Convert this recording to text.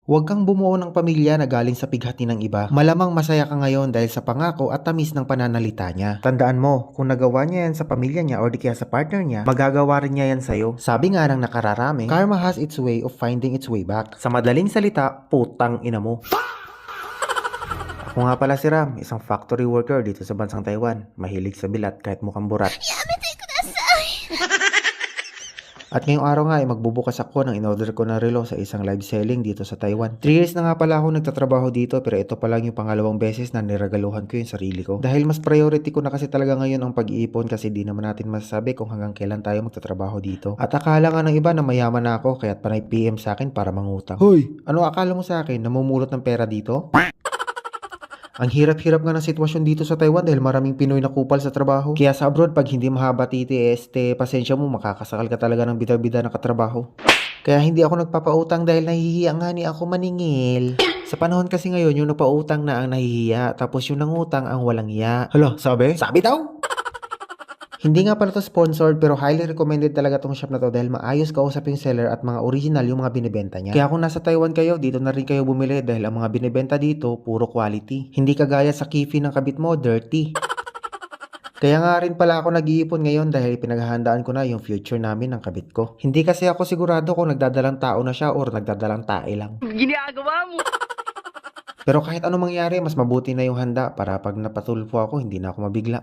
Huwag kang bumuo ng pamilya na galing sa pighati ng iba. Malamang masaya ka ngayon dahil sa pangako at tamis ng pananalita niya. Tandaan mo, kung nagawa niya yan sa pamilya niya or di kaya sa partner niya, magagawa rin niya yan sa'yo. Sabi nga ng nakararami, karma has its way of finding its way back. Sa madaling salita, putang ina mo. Ako nga pala si Ram, isang factory worker dito sa bansang Taiwan. Mahilig sa bilat kahit mukhang burat. At ngayong araw nga ay magbubukas ako ng in-order ko na relo sa isang live selling dito sa Taiwan. 3 years na nga pala ako nagtatrabaho dito pero ito pa lang yung pangalawang beses na niregaluhan ko yung sarili ko. Dahil mas priority ko na kasi talaga ngayon ang pag-iipon kasi di naman natin masasabi kung hanggang kailan tayo magtatrabaho dito. At akala nga ng iba na mayaman na ako kaya't panay PM sa akin para mangutang. Hoy! Ano akala mo sa akin? Namumulot ng pera dito? Ang hirap-hirap nga ng sitwasyon dito sa Taiwan dahil maraming Pinoy na kupal sa trabaho. Kaya sa abroad, pag hindi mahaba titi, pasensya mo, makakasakal ka talaga ng bida-bida na katrabaho. Kaya hindi ako nagpapautang dahil nahihiya nga ni ako maningil. Sa panahon kasi ngayon, yung nagpautang na ang nahihiya, tapos yung nangutang ang walang iya. Hala, sabi? Sabi daw! Hindi nga pala to sponsored pero highly recommended talaga tong shop na to dahil maayos kausap yung seller at mga original yung mga binibenta niya. Kaya kung nasa Taiwan kayo, dito na rin kayo bumili dahil ang mga binibenta dito, puro quality. Hindi kagaya sa kifi ng kabit mo, dirty. Kaya nga rin pala ako nag-iipon ngayon dahil pinaghahandaan ko na yung future namin ng kabit ko. Hindi kasi ako sigurado kung nagdadalang tao na siya or nagdadalang tae lang. Ginagawa mo. Pero kahit ano mangyari, mas mabuti na yung handa para pag napatulpo ako, hindi na ako mabigla.